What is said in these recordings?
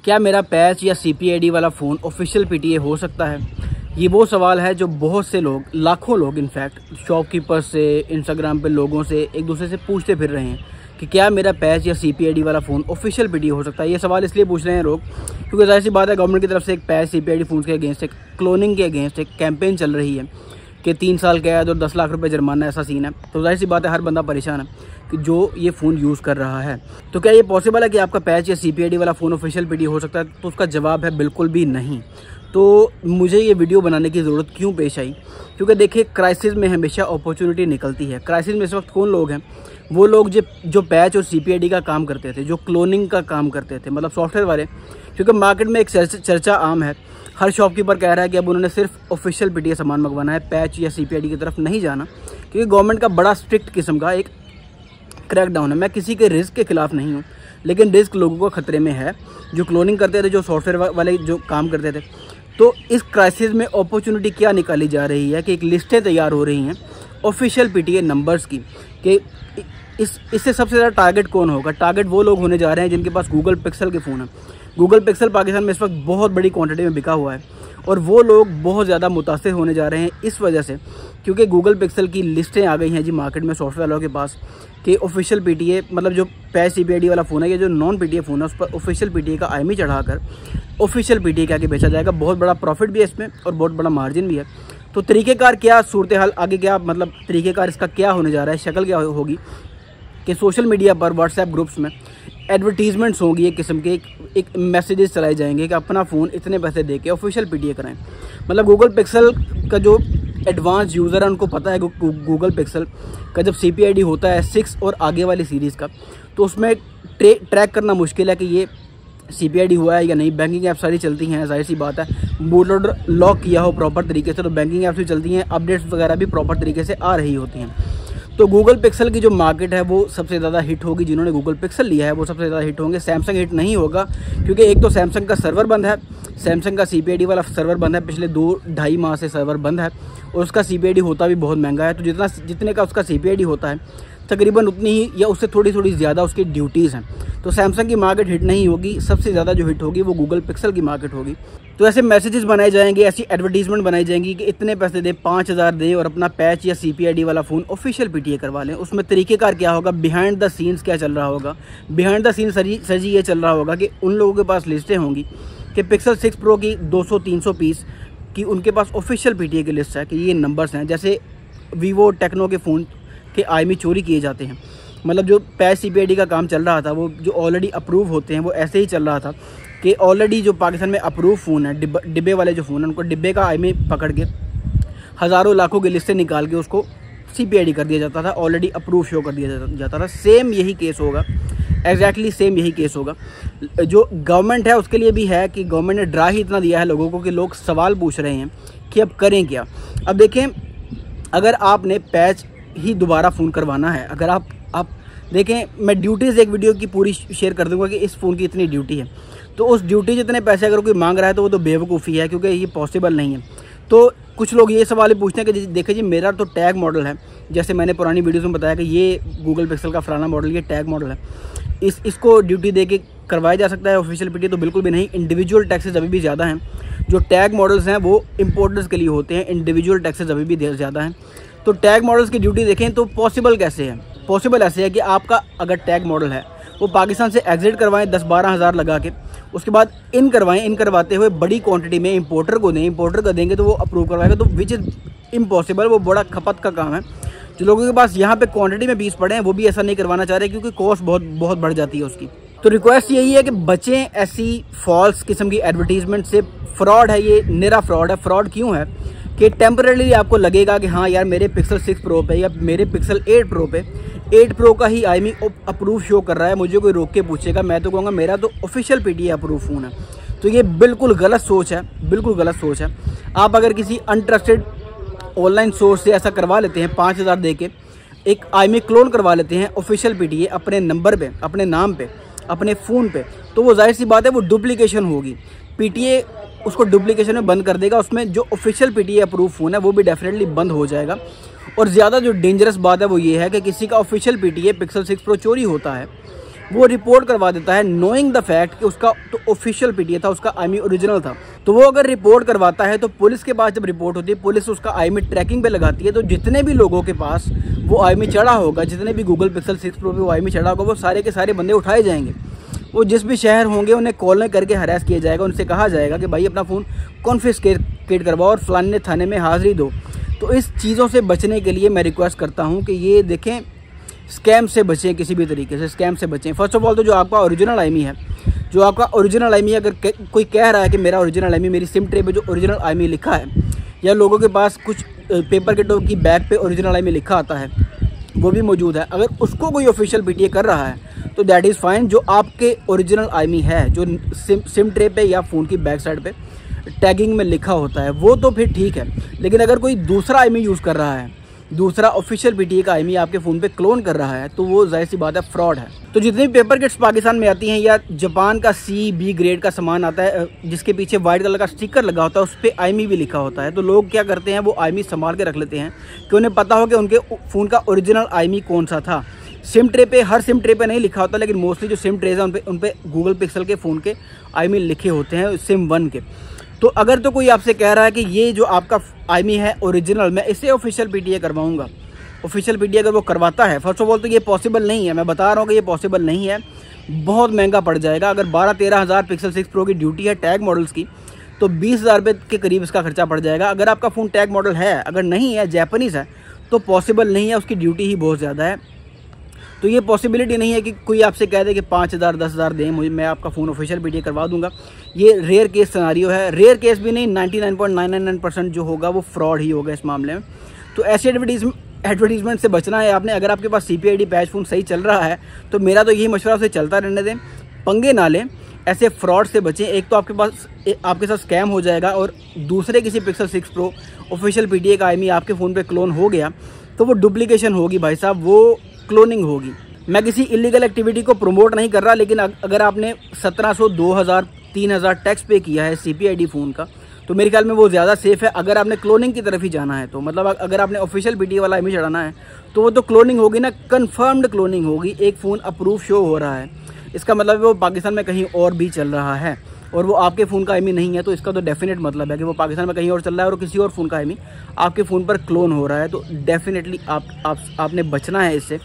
क्या मेरा पैच या CPID वाला फ़ोन ऑफिशियल PTA हो सकता है? ये वो सवाल है जो बहुत से लोग, लाखों लोग इनफैक्ट शॉपकीपर्स से, इंस्टाग्राम पे लोगों से एक दूसरे से पूछते फिर रहे हैं कि क्या मेरा पैच या CPID वाला फ़ोन ऑफिशियल PTA हो सकता है। ये सवाल इसलिए पूछ रहे हैं लोग क्योंकि जाहिर सी बात है गवर्नमेंट की तरफ से एक पैच CPID फ़ोन के अगेंस्ट, एक क्लोनिंग के अगेंस्ट एक कैंपेन चल रही है कि 3 साल कैद और 10 लाख रुपए जुर्माना, ऐसा सीन है। तो जाहिर सी बात है हर बंदा परेशान है कि जो ये फ़ोन यूज़ कर रहा है। तो क्या ये पॉसिबल है कि आपका पैच या CPID वाला फ़ोन ऑफिशियल PTA हो सकता है? तो उसका जवाब है बिल्कुल भी नहीं। तो मुझे ये वीडियो बनाने की ज़रूरत क्यों पेश आई? क्योंकि देखिए क्राइसिस में हमेशा अपॉर्चुनिटी निकलती है। क्राइसिस में इस वक्त कौन लोग हैं? वो लोग जो पैच और CPID का काम करते थे, जो क्लोनिंग का काम करते थे, मतलब सॉफ्टवेयर वाले। क्योंकि मार्केट में एक चर्चा आम है, हर शॉपकीपर कह रहा है कि अब उन्होंने सिर्फ ऑफिशियल PTA सामान मंगवाना है, पैच या CPID की तरफ नहीं जाना, क्योंकि गवर्नमेंट का बड़ा स्ट्रिक्ट किस्म का एक क्रैकडाउन है। मैं किसी के रिस्क के खिलाफ नहीं हूँ, लेकिन रिस्क लोगों को खतरे में है जो क्लोनिंग करते थे, जो सॉफ्टवेयर वाले जो काम करते थे। तो इस क्राइसिस में अपॉर्चुनिटी क्या निकाली जा रही है कि एक लिस्टें तैयार हो रही हैं ऑफिशियल PTA नंबर्स की, कि इससे सबसे ज़्यादा टारगेट कौन होगा? टारगेट वो लोग होने जा रहे हैं जिनके पास गूगल पिक्सल के फ़ोन है। गूगल पिक्सल पाकिस्तान में इस वक्त बहुत बड़ी क्वांटिटी में बिका हुआ है और वो लोग बहुत ज़्यादा मुतासिर होने जा रहे हैं इस वजह से, क्योंकि गूगल पिक्सल की लिस्टें आ गई हैं जी मार्केट में सॉफ्टवेयर वालों के पास कि ऑफिशियल PTA, मतलब जो पैच CPID वाला फ़ोन है या जो नॉन PTA फ़ोन है उस पर ऑफिशियल PTA का IMEI चढ़ाकर ऑफिशियल PTA के आगे बेचा जाएगा। बहुत बड़ा प्रॉफिट भी है इसमें और बहुत बड़ा मार्जिन भी है। तो तरीक़ेकार क्या, सूरत हाल आगे क्या, मतलब तरीक़ेकार इसका क्या होने जा रहा है, शक्ल क्या होगी कि सोशल मीडिया पर, व्हाट्सएप ग्रुप्स में एडवर्टीजमेंट्स होंगी एक किस्म के, एक मैसेजेस चलाए जाएंगे कि अपना फ़ोन इतने पैसे दे के ऑफिशियल PTA कराएं। मतलब गूगल पिक्सल का जो एडवांस यूज़र है उनको पता है गूगल पिक्सल का जब CPID होता है 6 और आगे वाली सीरीज़ का, तो उसमें ट्रैक करना मुश्किल है कि ये CPID हुआ है या नहीं। बैंकिंग ऐप सारी चलती हैं, जाहिर सी बात है बूट लोडर लॉक किया हो प्रॉपर तरीके से, तो बैंकिंग ऐप्स भी चलती हैं, अपडेट्स वगैरह भी प्रॉपर तरीके से आ रही होती हैं। तो गूगल पिक्सल की जो मार्केट है वो सबसे ज़्यादा हिट होगी, जिन्होंने गूगल पिक्सल लिया है वो सबसे ज़्यादा हिट होंगे। सैमसंग हिट नहीं होगा क्योंकि एक तो सैमसंग का सर्वर बंद है, सैमसंग का CPID वाला सर्वर बंद है, पिछले 2-2.5 माह से सर्वर बंद है और उसका CPID होता भी बहुत महंगा है। तो जितने का उसका CPID होता है तकरीबन उतनी ही या उससे थोड़ी ज़्यादा उसकी ड्यूटीज़ हैं। तो सैमसंग की मार्केट हिट नहीं होगी, सबसे ज़्यादा जो हिट होगी वो गूगल पिक्सल की मार्केट होगी। तो ऐसे मैसेजेस बनाए जाएंगे, ऐसी एडवर्टीजमेंट बनाई जाएंगी कि इतने पैसे दें, 5,000 दें और अपना पैच या CPID वाला फ़ोन ऑफिशियल PTA करवा लें। उसमें तरीक़ेकार क्या होगा, बिहाइंड द सीन्स क्या चल रहा होगा? बिहाइंड द सीन्स सर जी ये चल रहा होगा कि उन लोगों के पास लिस्टें होंगी कि पिक्सल 6 Pro की 200-300 पीस की उनके पास ऑफिशियल PTA की लिस्ट है कि ये नंबर्स हैं। जैसे वीवो, टेक्नो के फ़ोन के IMEI चोरी किए जाते हैं, मतलब जो पैच CPID का काम चल रहा था वो जो ऑलरेडी अप्रूव होते हैं वो ऐसे ही चल रहा था कि ऑलरेडी जो पाकिस्तान में अप्रूव फ़ोन है, डिब्बे वाले जो फ़ोन है, उनको डिब्बे का IMEI पकड़ के हज़ारों लाखों की लिस्टें निकाल के उसको CPID कर दिया जाता था, ऑलरेडी अप्रूव शो कर दिया जाता था। सेम यही केस होगा, एग्जैक्टली सेम यही केस होगा। जो गवर्नमेंट है उसके लिए भी है कि गवर्नमेंट ने डरा ही इतना दिया है लोगों को कि लोग सवाल पूछ रहे हैं कि अब करें क्या। अब देखें, अगर आपने पैच ही दोबारा फ़ोन करवाना है, अगर आप देखें, मैं ड्यूटीज़ एक वीडियो की पूरी शेयर कर दूंगा कि इस फ़ोन की इतनी ड्यूटी है, तो उस ड्यूटी जितने पैसे अगर कोई मांग रहा है तो वो तो बेवकूफ़ी है, क्योंकि ये पॉसिबल नहीं है। तो कुछ लोग ये सवाल ही पूछते हैं कि देखें जी मेरा तो टैग मॉडल है, जैसे मैंने पुरानी वीडियोज़ में बताया कि ये गूगल पिक्सल का फलाना मॉडल, ये टैग मॉडल है, इसको ड्यूटी दे के करवाया जा सकता है ऑफिशियल PTA? तो बिल्कुल भी नहीं। इंडिविजुअल टैक्सेस अभी भी ज़्यादा हैं। जो टैग मॉडल्स हैं वो इम्पोर्टर्स के लिए होते हैं, इंडिविजुअल टैक्सेस अभी भी ज़्यादा हैं। तो टैग मॉडल्स की ड्यूटी देखें तो पॉसिबल कैसे है? पॉसिबल ऐसे है कि आपका अगर टैग मॉडल है वो पाकिस्तान से एग्जिट करवाएं 10-12 हज़ार लगा के, उसके बाद इन करवाते हुए बड़ी क्वांटिटी में इंपोर्टर को दें, इंपोर्टर को देंगे तो वो अप्रूव करवाएगा, तो विच इज़ इम्पॉसिबल। वो बड़ा खपत का काम है। जो लोगों के पास यहाँ पे क्वांटिटी में पीस पड़े हैं वो भी ऐसा नहीं करवाना चाह रहे क्योंकि कॉस्ट बहुत बढ़ जाती है उसकी। तो रिक्वेस्ट यही है कि बचें ऐसी फॉल्स किस्म की एडवर्टीजमेंट से। फ्रॉड है ये, निरा फ्रॉड है। फ्रॉड क्यों है कि टेम्परेली आपको लगेगा कि हाँ यार मेरे पिक्सल 6 Pro पे या मेरे पिक्सल 8 Pro पे 8 Pro का ही IMEI अप्रूव शो कर रहा है, मुझे कोई रोक के पूछेगा, मैं तो कहूँगा मेरा तो ऑफिशियल PTA अप्रूव फ़ोन है। तो ये बिल्कुल गलत सोच है, बिल्कुल गलत सोच है। आप अगर किसी अनट्रस्टेड ऑनलाइन सोर्स से ऐसा करवा लेते हैं, 5,000 दे के एक IMEI क्लोन करवा लेते हैं ऑफिशियल PTA अपने नंबर पे, अपने नाम पे, अपने फ़ोन पे, तो वो जाहिर सी बात है वो डुप्लीकेशन होगी। PTA उसको डुप्लीकेशन में बंद कर देगा, उसमें जो ऑफिशियल PTA अप्रूव फ़ोन है वो भी डेफिनेटली बंद हो जाएगा। और ज़्यादा जो डेंजरस बात है वो ये है कि किसी का ऑफिशियल PTA पिक्सल 6 Pro चोरी होता है वो रिपोर्ट करवा देता है नोइंग द फैक्ट कि उसका तो ऑफिशियल पीटीए था, उसका आईएमई ओरिजिनल था। तो वो अगर रिपोर्ट करवाता है तो पुलिस के पास जब रिपोर्ट होती है, पुलिस उसका आईएमई ट्रैकिंग पे लगाती है। तो जितने भी लोगों के पास वो आईएमई चढ़ा होगा, जितने भी गूगल पिक्सल 6 प्रो पे वो आईएमई चढ़ा होगा, वो सारे के सारे बंदे उठाए जाएंगे। वो जिस भी शहर होंगे उन्हें कॉल करके हरास किया जाएगा, उनसे कहा जाएगा कि भाई अपना फ़ोन कॉन्फिस्केट करवाओ और फलाने थाने में हाज़िरी दो। तो इस चीज़ों से बचने के लिए मैं रिक्वेस्ट करता हूँ कि ये देखें, स्कैम से बचें, किसी भी तरीके से स्कैम से बचें। फर्स्ट ऑफ ऑल तो जो आपका ओरिजिनल आईएमई है, जो आपका ओरिजिनल आईएमई, अगर कोई कह रहा है कि मेरा ओरिजिनल आईएमई, मेरी सिम ट्रे पे जो ओरिजिनल आईएमई लिखा है, या लोगों के पास कुछ पेपर किटों की बैग पे ओरिजिनल आईएमई लिखा आता है, वो भी मौजूद है, अगर उसको कोई ऑफिशियल पीटीए कर रहा है तो दैट इज़ फाइन। जो आपके ओरिजिनल आईएमई है, जो सिम ट्रे पे या फ़ोन की बैक साइड पे टैगिंग में लिखा होता है, वो तो फिर ठीक है। लेकिन अगर कोई दूसरा आईएमई यूज़ कर रहा है, दूसरा ऑफिशियल पीटीए का आईएमई आपके फ़ोन पे क्लोन कर रहा है, तो वो जाहिर सी बात है फ्रॉड है। तो जितनी भी पेपर किट्स पाकिस्तान में आती हैं या जापान का C-B ग्रेड का सामान आता है, जिसके पीछे वाइट कलर का स्टिकर लगा होता है, उस पर आईएमई भी लिखा होता है, तो लोग क्या करते हैं, वो आईएमई संभाल के रख लेते हैं कि उन्हें पता हो कि उनके फ़ोन का ओरिजिनल आईएमई कौन सा था। सिम ट्रे पे, हर सिम ट्रे पे नहीं लिखा होता, लेकिन मोस्टली जो सिम ट्रेज हैं उन पे गूगल पिक्सल के फ़ोन के आईएमई लिखे होते हैं, सिम 1 के। तो अगर तो कोई आपसे कह रहा है कि ये जो आपका आईएमई है ओरिजिनल, मैं इसे ऑफिशियल पीटीए करवाऊंगा, ऑफिशियल पीटीए अगर वो करवाता है, फर्स्ट ऑफ ऑल तो ये पॉसिबल नहीं है, मैं बता रहा हूँ कि ये पॉसिबल नहीं है, बहुत महंगा पड़ जाएगा। अगर 12-13 हज़ार पिक्सल 6 प्रो की ड्यूटी है टैग मॉडल्स की, तो 20,000 रुपये के करीब इसका खर्चा पड़ जाएगा। अगर आपका फ़ोन टैग मॉडल है, अगर नहीं है, जैपनीज़ है, तो पॉसिबल नहीं है, उसकी ड्यूटी ही बहुत ज़्यादा है। तो ये पॉसिबिलिटी नहीं है कि कोई आपसे कह दे कि 5,000 10,000 दें मुझे, मैं आपका फ़ोन ऑफिशियल पीटीए करवा दूंगा। ये रेयर केस सिनारियो है, रेयर केस भी नहीं, 99.999% जो होगा वो फ्रॉड ही होगा इस मामले में। तो ऐसे एडवर्टीजमेंट से बचना है आपने। अगर आपके पास CPID पैच फ़ोन सही चल रहा है तो मेरा तो यही मशवरा, उसे चलता रहने दें, पंगे ना लें, ऐसे फ्रॉड से बचें। एक तो आपके साथ स्कैम हो जाएगा, और दूसरे किसी पिक्सल 6 प्रो ऑफिशियल पीटीए का आईएमई आपके फ़ोन पे क्लोन हो गया तो वो डुप्लीकेशन होगी भाई साहब, वो क्लोनिंग होगी। मैं किसी इलीगल एक्टिविटी को प्रमोट नहीं कर रहा, लेकिन अगर आपने 1700, 2000, 3000 टैक्स पे किया है CPID फ़ोन का, तो मेरे ख्याल में वो ज़्यादा सेफ़ है। अगर आपने क्लोनिंग की तरफ ही जाना है तो मतलब अगर आपने ऑफिशियल पीटीए वाला आईएमई चढ़ाना है तो वो तो क्लोनिंग होगी ना, कन्फर्म्ड क्लोनिंग होगी। एक फ़ोन अप्रूव शो हो रहा है, इसका मतलब वो पाकिस्तान में कहीं और भी चल रहा है, और वो आपके फ़ोन का आईएमई नहीं है, तो इसका तो डेफिनेट मतलब है कि वो पाकिस्तान में कहीं और चल रहा है और किसी और फ़ोन का आईएमई आपके फ़ोन पर क्लोन हो रहा है। तो डेफिनेटली आपने बचना है इससे।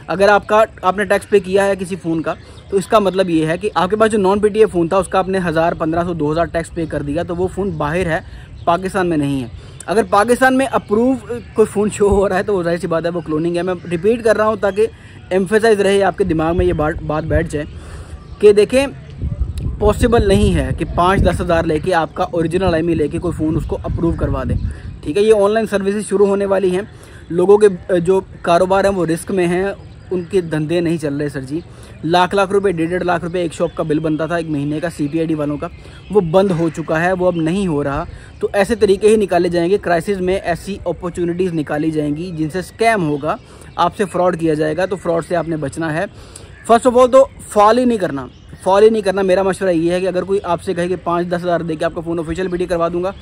अगर आपने टैक्स पे किया है किसी फ़ोन का, तो इसका मतलब ये है कि आपके पास जो नॉन पीटीए फ़ोन था उसका आपने 1000, 1500, 2000 टैक्स पे कर दिया, तो वो फ़ोन बाहर है, पाकिस्तान में नहीं है। अगर पाकिस्तान में अप्रूव कोई फ़ोन शो हो रहा है तो वो जाहिर सी बात है वो क्लोनिंग है। मैं रिपीट कर रहा हूँ ताकि एम्फेसाइज रहे आपके दिमाग में, ये बात बैठ जाए कि देखें, पॉसिबल नहीं है कि 5-10 हज़ार लेके आपका ओरिजिनल आईएमई लेके कोई फ़ोन उसको अप्रूव करवा दे। ठीक है, ये ऑनलाइन सर्विसेज शुरू होने वाली हैं, लोगों के जो कारोबार हैं वो रिस्क में हैं, उनके धंधे नहीं चल रहे सर जी। लाख रुपए, 1.5 लाख रुपए एक शॉप का बिल बनता था एक महीने का CPID वालों का, वो बंद हो चुका है, वो अब नहीं हो रहा। तो ऐसे तरीके ही निकाले जाएंगे, क्राइसिस में ऐसी अपॉर्चुनिटीज़ निकाली जाएंगी जिनसे स्कैम होगा, आपसे फ्रॉड किया जाएगा। तो फ्रॉड से आपने बचना है। फर्स्ट ऑफ ऑल तो फॉल ही नहीं करना। मेरा मशवरा ये है कि अगर कोई आपसे कहे कि 5-10 हज़ार दे के आपका फ़ोन ऑफिशियल पीटीए करवा दूंगा,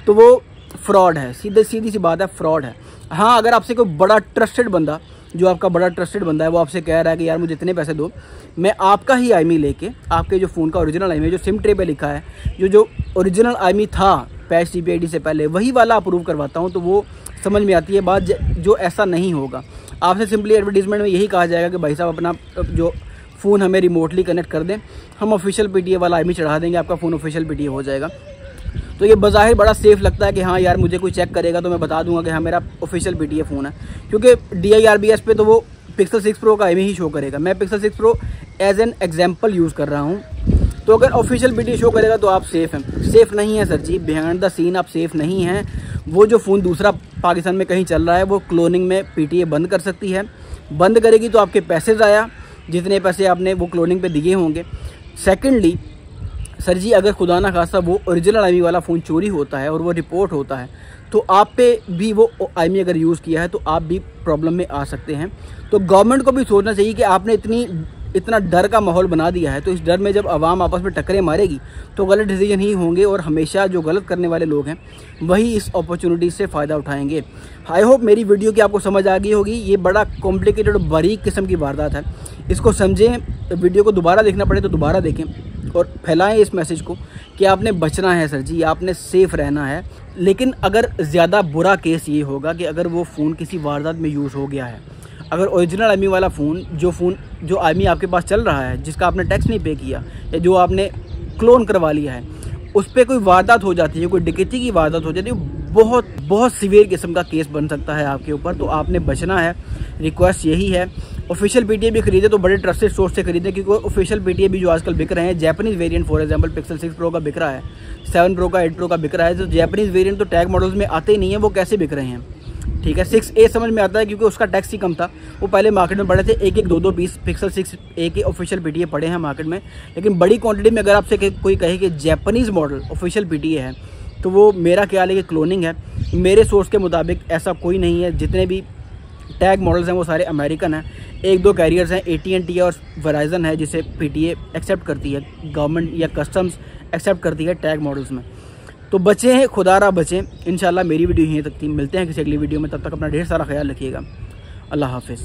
तो वो फ्रॉड है, सीधी सी बात है, फ्रॉड है। हाँ, अगर आपसे कोई बड़ा ट्रस्टेड बंदा, जो आपका बड़ा ट्रस्टेड बंदा है, वो आपसे कह रहा है कि यार मुझे इतने पैसे दो, मैं आपका ही आईएमई लेके, आपके जो फ़ोन का ओरिजिनल आईएमई जो सिम ट्रे पे लिखा है, जो ओरिजिनल आईएमई था पैच CPID से पहले, वही वाला अप्रूव करवाता हूँ, तो वो समझ में आती है बात। जो ऐसा नहीं होगा, आपसे सिंपली एडवर्टीजमेंट में यही कहा जाएगा कि भाई साहब अपना जो फ़ोन हमें रिमोटली कनेक्ट कर दें, हम ऑफिशियल पीटीए वाला आईएमई चढ़ा देंगे, आपका फ़ोन ऑफिशियल पीटीए हो जाएगा। तो ये बज़ाहिर बड़ा सेफ़ लगता है कि हाँ यार मुझे कोई चेक करेगा तो मैं बता दूंगा कि हाँ मेरा ऑफिशियल पीटीए फ़ोन है, क्योंकि DIRBS पे तो वो पिक्सल 6 प्रो का आईएमई ही शो करेगा। मैं Pixel 6 pro as an example use कर रहा हूँ, तो अगर ऑफिशियल पीटीए शो करेगा तो आप सेफ़ हैं। सेफ़ नहीं है sir ji, behind the scene आप सेफ़ नहीं हैं। वो जो फ़ोन दूसरा पाकिस्तान में कहीं चल रहा है, वो क्लोनिंग में पीटीए बंद कर सकती है, बंद करेगी तो आपके पैसे ज़ाया, जितने पैसे आपने वो क्लोनिंग पे दिए होंगे। सेकेंडली सर जी, अगर खुदा ना खासा वो ओरिजिनल आईएमई वाला फ़ोन चोरी होता है और वो रिपोर्ट होता है, तो आप पे भी वो आईएमई अगर यूज़ किया है तो आप भी प्रॉब्लम में आ सकते हैं। तो गवर्नमेंट को भी सोचना चाहिए कि आपने इतना डर का माहौल बना दिया है, तो इस डर में जब आवाम आपस में टक्करें मारेगी तो गलत डिसीजन ही होंगे और हमेशा जो गलत करने वाले लोग हैं वही इस अपॉर्चुनिटी से फ़ायदा उठाएंगे। आई होप मेरी वीडियो की आपको समझ आ गई होगी। ये बड़ा कॉम्प्लिकेटेड और बारीक किस्म की वारदात है, इसको समझें, वीडियो को दोबारा देखना पड़े तो दोबारा देखें और फैलाएं इस मैसेज को कि आपने बचना है सर जी, आपने सेफ़ रहना है। लेकिन अगर ज़्यादा बुरा केस ये होगा कि अगर वो फ़ोन किसी वारदात में यूज़ हो गया है, अगर ओरिजिनल IMEI वाला फ़ोन जो IMEI आपके पास चल रहा है, जिसका आपने टैक्स नहीं पे किया या जो आपने क्लोन करवा लिया है, उस पर कोई वारदात हो जाती है, कोई डकैती की वारदात हो जाती है, बहुत सीवियर किस्म का केस बन सकता है आपके ऊपर। तो आपने बचना है, रिक्वेस्ट यही है। ऑफिशियल PTA भी खरीदे तो बड़े ट्रस्टेड सोर्स से खरीदें, क्योंकि ऑफिशियल PTA भी जो आजकल बिक रहे हैं, Japanese variant for example Pixel 6 Pro का बिक रहा है, 7 Pro का, 8 Pro का बिक रहा है। तो जैपनीज़ वेरिएंट तो टैग मॉडल्स में आते ही नहीं है, वो कैसे बिक रहे हैं, ठीक है। 6A समझ में आता है क्योंकि उसका टैक्स ही कम था, वो पहले मार्केट में पड़े थे, एक 2 पीस Pixel 6A के ऑफिशियल PTA पड़े हैं मार्केट में। लेकिन बड़ी क्वांटिटी में अगर आपसे कोई कहे कि जैपनीज़ मॉडल ऑफिशियल PTA है, तो वो मेरा ख्याल है कि क्लोनिंग है। मेरे सोर्स के मुताबिक ऐसा कोई नहीं है। जितने भी टैग मॉडल्स हैं वो सारे अमेरिकन हैं। 1-2 कैरियर्स हैं, AT&T और वेराइजन है, जिसे PTA एक्सेप्ट करती है, गवर्नमेंट या कस्टम्स एक्सेप्ट करती है टैग मॉडल्स में। तो बचे हैं, खुदारा बचें। इंशाल्लाह मेरी वीडियो यहीं तक थी, मिलते हैं किसी अगली वीडियो में, तब तक अपना ढेर सारा ख्याल रखिएगा। अल्लाह हाफिज़।